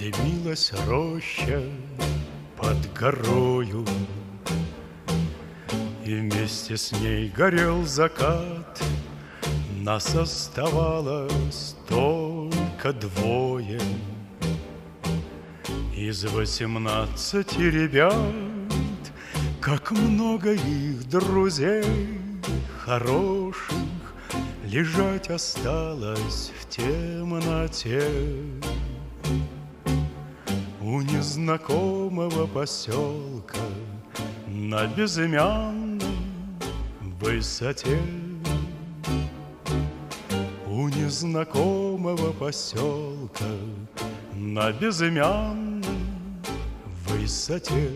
Дымилась роща под горою, и вместе с ней горел закат. Нас оставалось только двое из 18 ребят. Как много их друзей хороших лежать осталось в темноте у незнакомого поселка на безымянной высоте. У незнакомого поселка на безымянной высоте.